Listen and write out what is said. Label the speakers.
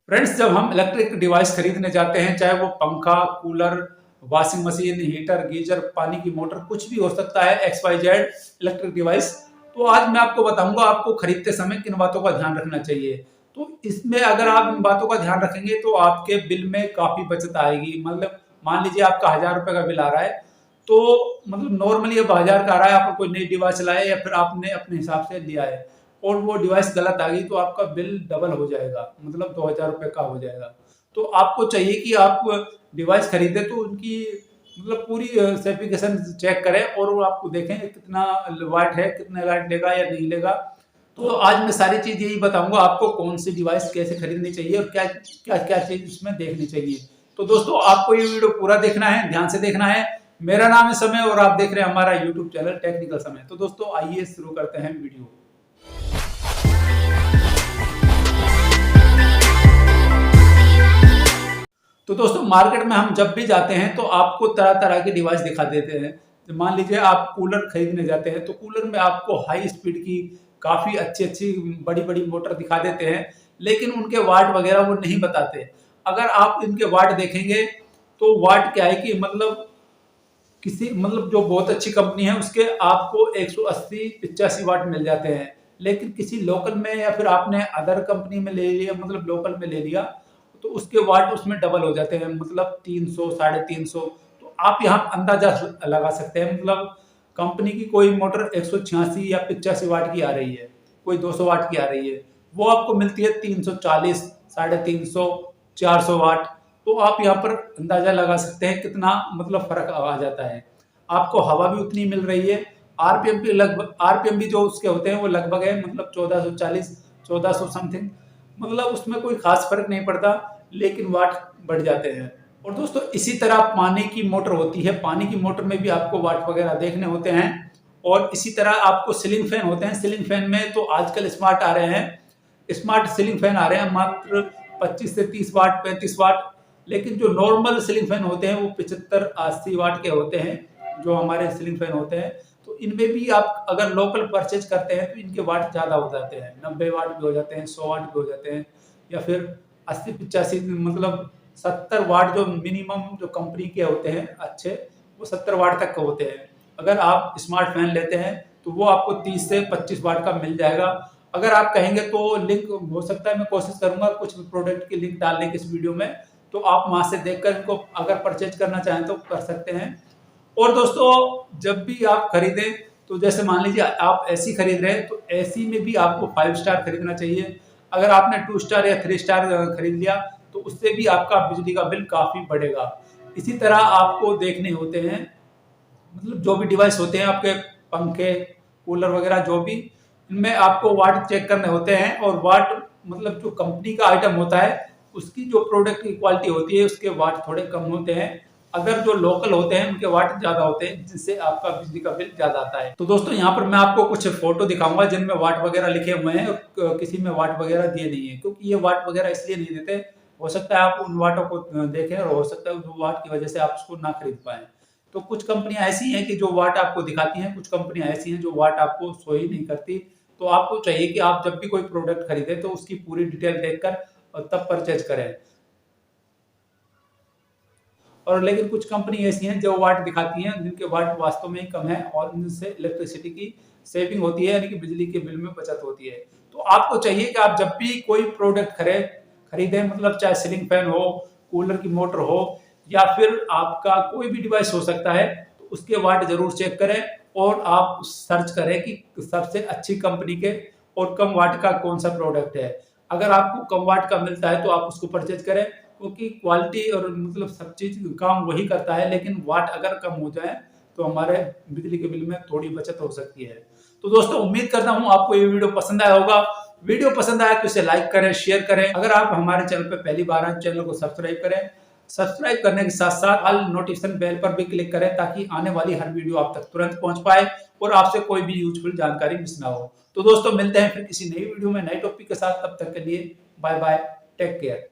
Speaker 1: Friends, जब हम electric device खरीदने जाते हैं, चाहे वो पंखा, cooler, washing machine, heater, geyser, पानी की मोटर, कुछ भी हो सकता है, X Y Z electric device. तो आज मैं आपको बताऊंगा आपको खरीदते समय किन बातों का ध्यान रखना चाहिए। तो इसमें अगर आप इन बातों का ध्यान रखेंगे तो आपके बिल में काफी बचत आएगी। मतलब मान लीजिए आपका 1000 रुपए का बिल आ रहा है, तो मतलब नॉर्मली अब 1000 का आ रहा है, आपको कोई नई डिवाइस लाए या फिर आपने अपने हिसाब से लिया है और वो डिवाइस गलत आ गई तो आपका बिल डबल हो जाएगा, मतलब 2000 रुपये का हो जाएगा। तो आपको चाहिए कि आप डिवाइस खरीदे तो उनकी मतलब पूरी सर्टिफिकेशन चेक करें और वो आपको देखें कितना वाट है, कितना वाट लेगा या नहीं लेगा। तो आज मैं सारी चीज यही बताऊंगा आपको, कौन सी डिवाइस कैसे खरीदनी चाहिए और क्या क्या क्या चीज उसमें देखनी चाहिए। तो दोस्तों, आपको ये वीडियो पूरा देखना है, ध्यान से देखना है। मेरा नाम है समय और आप देख रहे हैं हमारा यूट्यूब चैनल टेक्निकल समय। तो दोस्तों, आइए शुरू करते हैं वीडियो। तो दोस्तों, मार्केट में हम जब भी जाते हैं तो आपको तरह तरह के डिवाइस दिखा देते हैं। तो मान लीजिए आप कूलर खरीदने जाते हैं तो कूलर में आपको हाई स्पीड की काफ़ी अच्छी अच्छी बड़ी बड़ी मोटर दिखा देते हैं, लेकिन उनके वाट वगैरह वो नहीं बताते। अगर आप इनके वाट देखेंगे तो वाट क्या है कि मतलब किसी मतलब जो बहुत अच्छी कंपनी है उसके आपको 180-85 वाट मिल जाते हैं, लेकिन किसी लोकल में या फिर आपने अदर कंपनी में ले लिया, मतलब लोकल में ले लिया, तो उसके वाट उसमें डबल हो जाते हैं, मतलब 300 350। तो आप यहाँ अंदाजा लगा सकते हैं, मतलब कंपनी की कोई मोटर 186 या 85 वाट की आ रही है, कोई 200 वाट की आ रही है, वो आपको मिलती है 340 350 400 वाट। तो आप यहाँ पर अंदाजा लगा सकते हैं कितना मतलब फर्क आ जाता है। आपको हवा भी उतनी मिल रही है। आरपीएम भी लगभग, आरपीएम भी जो उसके होते हैं वो लगभग है, मतलब 1440 1400 समथिंग, मतलब उसमें कोई खास फर्क नहीं पड़ता, लेकिन वाट बढ़ जाते हैं। और दोस्तों, इसी तरह पानी की मोटर होती है, पानी की मोटर में भी आपको वाट वगैरह देखने होते हैं। और इसी तरह आपको सीलिंग फैन होते हैं, सीलिंग फैन में तो आजकल स्मार्ट आ रहे हैं, स्मार्ट सीलिंग फैन आ रहे हैं, मात्र 25 से 30 वाट 35 वाट। लेकिन जो नॉर्मल सीलिंग फैन होते हैं वो 75-80 वाट के होते हैं, जो हमारे सीलिंग फैन होते हैं। तो इनमें भी आप अगर लोकल परचेज करते हैं तो इनके वाट ज़्यादा हो जाते हैं, 90 वाट भी हो जाते हैं, 100 वाट भी हो जाते हैं, या फिर 80-85, मतलब 70 वाट जो मिनिमम जो कंपनी के होते हैं अच्छे, वो 70 वाट तक के होते हैं। अगर आप स्मार्ट फैन लेते हैं तो वो आपको 30 से 25 वाट का मिल जाएगा। अगर आप कहेंगे तो लिंक हो सकता है, मैं कोशिश करूंगा कुछ प्रोडक्ट की लिंक डालने की इस वीडियो में, तो आप वहां से देखकर इनको अगर परचेज करना चाहें तो कर सकते हैं। और दोस्तों, जब भी आप खरीदें तो जैसे मान लीजिए आप एसी खरीद रहे हैं तो एसी में भी आपको 5 स्टार खरीदना चाहिए। अगर आपने 2 स्टार या 3 स्टार खरीद लिया तो उससे भी आपका बिजली का बिल काफी बढ़ेगा। इसी तरह आपको देखने होते हैं, मतलब जो भी डिवाइस होते हैं आपके, पंखे, कूलर वगैरह जो भी, इनमें आपको वाट चेक करने होते हैं। और वाट मतलब जो कंपनी का आइटम होता है उसकी जो प्रोडक्ट की क्वालिटी होती है उसके वाट थोड़े कम होते हैं। अगर जो लोकल होते हैं उनके वाट ज्यादा होते हैं, जिससे आपका बिजली का बिल ज्यादा आता है। तो दोस्तों, यहाँ पर मैं आपको कुछ फोटो दिखाऊंगा जिनमें वाट वगैरह लिखे हुए हैं और किसी में वाट वगैरह दिए नहीं है, क्योंकि ये वाट वगैरह इसलिए नहीं देते, हो सकता है आप उन वाटों को देखें और हो सकता है उस वाट की वजह से आप उसको ना खरीद पाए। तो कुछ कंपनियां ऐसी हैं कि जो वाट आपको दिखाती हैं, कुछ कंपनियां ऐसी हैं जो वाट आपको शो ही नहीं करती। तो आपको चाहिए कि आप जब भी कोई प्रोडक्ट खरीदें तो उसकी पूरी डिटेल देखकर और तब परचेज करें। और लेकिन कुछ कंपनी ऐसी हैं जो वाट दिखाती हैं जिनके वाट वास्तव में ही कम है और इनसे इलेक्ट्रिसिटी की सेविंग होती है, यानी कि बिजली के बिल में बचत होती है। तो आपको चाहिए कि आप जब भी कोई प्रोडक्ट खरीदें, मतलब चाहे सीलिंग फैन हो, कूलर की मोटर हो, या फिर आपका कोई भी डिवाइस हो सकता है, तो उसके वाट जरूर चेक करें और आप सर्च करें कि सबसे अच्छी कंपनी के और कम वाट का कौन सा प्रोडक्ट है। अगर आपको कम वाट का मिलता है तो आप उसको परचेज करें, क्योंकि क्वालिटी और मतलब सब चीज काम वही करता है, लेकिन वाट अगर कम हो जाए तो हमारे बिजली के बिल में थोड़ी बचत हो सकती है। तो दोस्तों, उम्मीद करता हूं आपको ये वीडियो पसंद आया होगा। वीडियो पसंद आया तो इसे लाइक करें, शेयर करें। अगर आप हमारे चैनल पर पहली बार आए, चैनल को सब्सक्राइब करें। सब्सक्राइब करने के साथ साथ ऑल नोटिफिकेशन बेल पर भी क्लिक करें, ताकि आने वाली हर वीडियो आप तक तुरंत पहुंच पाए और आपसे कोई भी यूजफुल जानकारी मिस ना हो। तो दोस्तों, मिलते हैं फिर किसी नई वीडियो में नए टॉपिक के साथ। तब तक के लिए बाय बाय, टेक केयर।